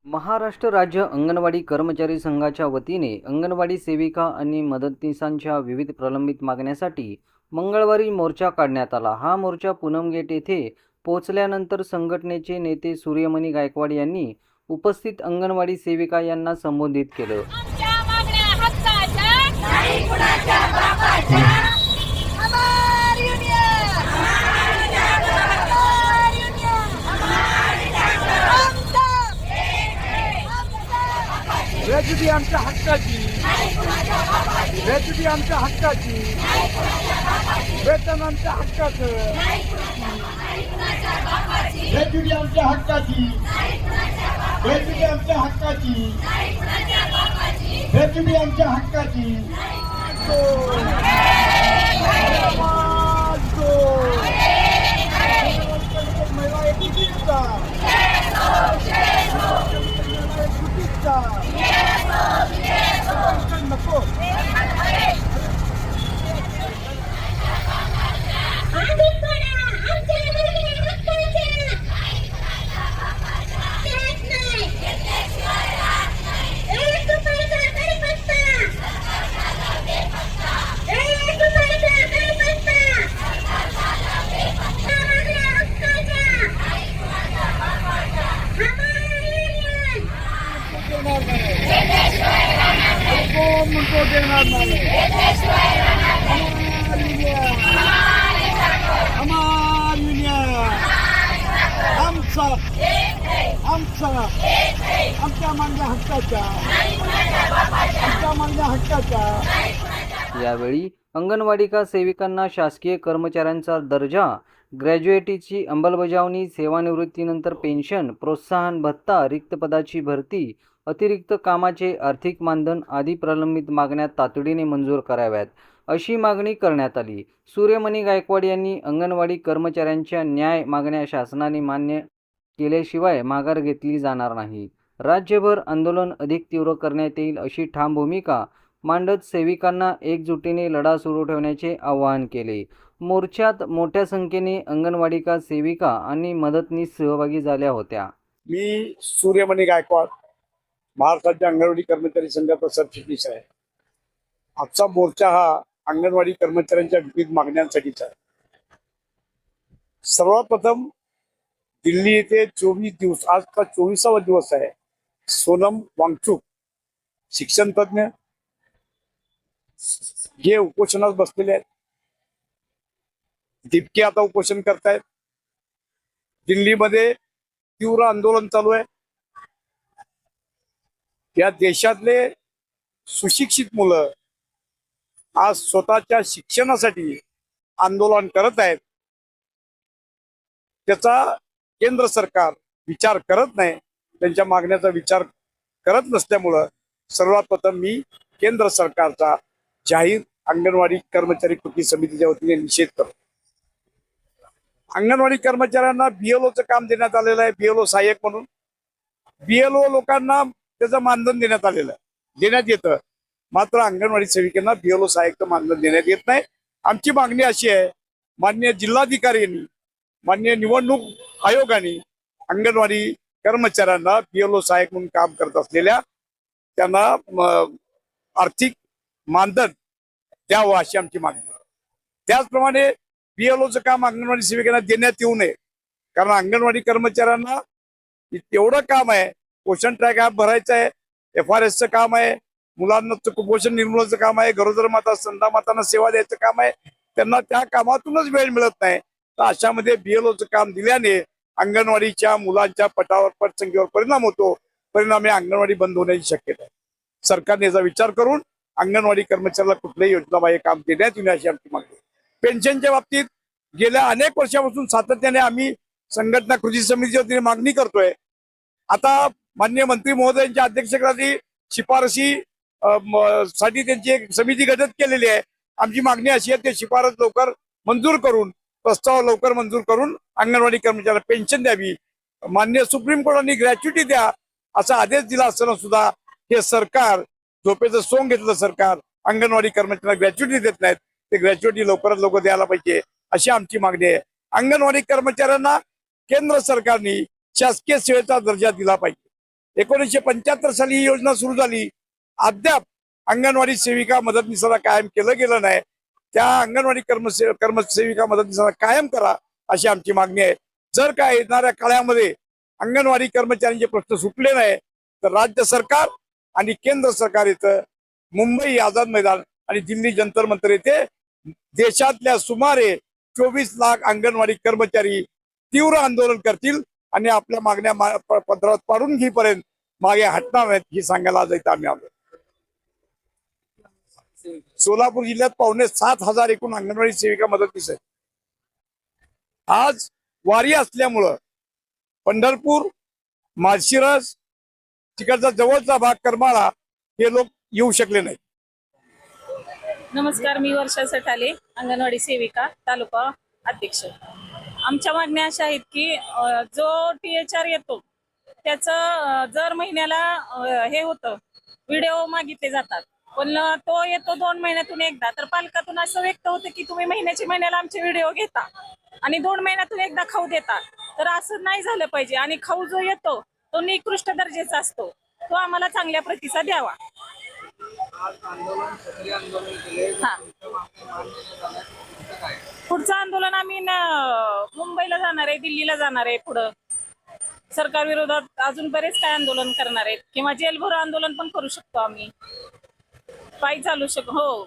महाराष्ट्र राज्य अंगणवाडी कर्मचारी संघाच्या वतीने अंगणवाडी सेविका आणि मदतनीसांच्या विविध प्रलंबित मागण्यासाठी मंगळवारी मोर्चा काढण्यात आला। हा मोर्चा पूनम गेट येथे पोहोचल्यानंतर संघटनेचे नेते सूर्यमणी गायकवाड यांनी उपस्थित अंगणवाडी सेविका यांना संबोधित केलं। ग्रॅच्युटी आमच्या हक्काची, ग्रॅच्युटी आमच्या हक्काची, वेतन आमच्या हक्काचं, ग्रॅच्युटी आमच्या हक्काची, ग्रॅच्युटी आमच्या हक्काची, ग्रॅच्युटी आमच्या हक्काची। महिला एकीचा नको म्हणतो देणार नाही। हमार युनियन आमचा आमच्या मागण्या हक्काच्या, आमच्या मागण्या हक्काच्या। यावेळी अंगणवाडिका सेविकांना शासकीय कर्मचाऱ्यांचा दर्जा, ग्रॅज्युएटीची अंमलबजावणी, सेवानिवृत्तीनंतर पेन्शन, प्रोत्साहन भत्ता, रिक्त पदाची भरती, अतिरिक्त कामाचे आर्थिक मानधन आदी प्रलंबित मागण्या तातडीने मंजूर कराव्यात, अशी मागणी करण्यात आली। सूर्यमणी गायकवाड यांनी अंगणवाडी कर्मचाऱ्यांच्या न्याय मागण्या शासनाने मान्य केल्याशिवाय माघार घेतली जाणार नाही। राज्यभर आंदोलन अधिक तीव्र करण्यात येईल अशी ठाम भूमिका मांडत सेविकांना एकजुटीने लढा सुरू ठेवण्याचे आवाहन केले। मोर्चात मोठ्या संख्येने अंगणवाडिका सेविका आणि मदतनीस सहभागी झाल्या होत्या। मी सूर्यमणी गायकवाड, महाराष्ट्र अंगणवाडी कर्मचारी संघाचा सरचिटणीस आहे। आजचा मोर्चा हा अंगणवाडी कर्मचाऱ्यांच्या विविध मागण्यांसाठीचा आहे। सर्वात प्रथम दिल्ली येथे 24 दिवस, आजचा 24वा दिवस आहे। सोनम वांगचुक शिक्षण तज्ञ हे उपोषणास बसलेले आहेत। दीपके आता उपोषण करतायत। दिल्लीमध्ये तीव्र आंदोलन चालू आहे। या देशातले सुशिक्षित मुलं आज स्वतःच्या शिक्षणासाठी आंदोलन करत आहेत। त्याचा केंद्र सरकार विचार करत नाही, त्यांच्या मागण्याचा विचार करत नसल्यामुळं सर्वात प्रथम मी केंद्र सरकारचा जाहीर अंगणवाडी कर्मचारी कृती समितीच्या वतीने निषेध करतो। अंगणवाडी कर्मचाऱ्यांना बीएलओचं काम देण्यात आलेलं आहे, बीएलओ सहाय्यक म्हणून। बीएलओ लोकांना त्याचं मानधन देण्यात आलेलं आहे, देण्यात येतं, मात्र अंगणवाडी सेविकांना बीएलओ सहाय्यकचं मानधन देण्यात येत नाही। आमची मागणी अशी आहे, माननीय जिल्हाधिकाऱ्यांनी, माननीय निवडणूक आयोगाने अंगणवाडी कर्मचाऱ्यांना बीएलओ सहाय्यक म्हणून काम करत असलेल्या त्यांना आर्थिक मानधन द्यावं अशी आमची मागणी आहे। त्याचप्रमाणे बीएलओचं काम अंगणवाडी सेविकांना देण्यात येऊ नये, कारण अंगणवाडी कर्मचाऱ्यांना एवढं काम आहे, पोषण ट्रॅक ॲप भरायचं आहे, FRSचं काम आहे, मुलांना कुपोषण निर्मूलनाचं काम आहे, गरोदर माता स्तनदा मातांना सेवा द्यायचं काम आहे। त्यांना त्या कामातूनच वेळ मिळत नाही, तर अशामध्ये बीएलओचं काम दिल्याने अंगणवाडीच्या मुलांच्या पटसंख्येवर परिणाम होतो, परिणामी अंगणवाडी बंद होण्याची शक्यता आहे। सरकारने याचा विचार करून अंगणवाडी कर्मचाऱ्याला कुठल्याही योजनाबाह्य काम देण्यात येईल अशी आमची मागणी आहे। पेन्शनच्या बाबतीत गेल्या अनेक वर्षापासून सातत्याने आम्ही संघटना कृती समितीच्या वतीने मागणी करतोय। आता माननीय मंत्री महोदयांच्या अध्यक्षतेखाली शिफारशी साठी त्यांची एक समिती गठीत केलेली आहे। आमची मागणी अशी आहे, ते शिफारस लवकर मंजूर करून, प्रस्ताव लवकर मंजूर करून अंगणवाडी कर्मचाऱ्यांना पेन्शन द्यावी। माननीय सुप्रीम कोर्टाने ग्रॅच्युटी द्या असा आदेश दिला असताना सुद्धा हे सरकार, झोपेचं सोंग घेतलं सरकार, अंगणवाडी कर्मचाऱ्यांना ग्रॅच्युटी देत नाहीत। ते ग्रॅच्युटी लवकरात लवकर द्यायला पाहिजे अशी आमची मागणी आहे। अंगणवाडी कर्मचाऱ्यांना केंद्र सरकारने शासकीय सेवेचा दर्जा दिला पाहिजे। 1975 साली ही योजना सुरू झाली. अद्याप अंगणवाडी सेविका मदतनीसाला कायम केलं गेलं नाही. त्या अंगणवाडी कर्मसेविका मदतनीसाला कायम करा अशी आमची मागणी आहे. जर काय येणाऱ्या काळामध्ये अंगणवाडी कर्मचाऱ्यांचे प्रश्न सुटले नाही तर राज्य सरकार आणि केंद्र सरकार इथं मुंबई आझाद मैदान आणि दिल्ली जंतर मंतर येथे देशातल्या सुमारे 24 लाख अंगणवाडी कर्मचारी तीव्र आंदोलन करतील आणि आपल्या मागण्या पत्रात पाडून घेईपर्यंत मागे हटणार नाहीत ही सांगायला आज इथं आम्ही आलो. सोलापूर जिल्ह्यात 5,700 एकूण अंगणवाडी सेविका मदतनीस आहेत. आज वारी असल्यामुळं पंढरपूर, माळशिरस, तिकडचा जवळचा भाग करमाळा हे लोक येऊ शकले नाही. नमस्कार, मी वर्षा सटाले, अंगणवाडी सेविका, तालुका अध्यक्ष. आमच्या मागण्या अशा आहेत की जो THR येतो त्याचं दर महिन्याला हे होतं, व्हिडिओ मागितले जातात, पण तो येतो 2 महिन्यातून एकदा. तर पालकातून असं व्यक्त होतं की तुम्ही महिन्याला आमचे व्हिडिओ घेता आणि 2 महिन्यातून एकदा खाऊ देता. तर असं नाही झालं पाहिजे. आणि खाऊ जो येतो तो निकृष्ट दर्जाचा असतो, तो आम्हाला चांगल्या प्रतीचा द्यावा. हा, पुढचं आंदोलन आम्ही मुंबईला जाणार आहे, दिल्लीला जाणार आहे. पुढं सरकार विरोधात अजून बरेच काय आंदोलन करणार आहेत, किंवा जेलभरो आंदोलन पण करू शकतो आम्ही. पायी चालू हो.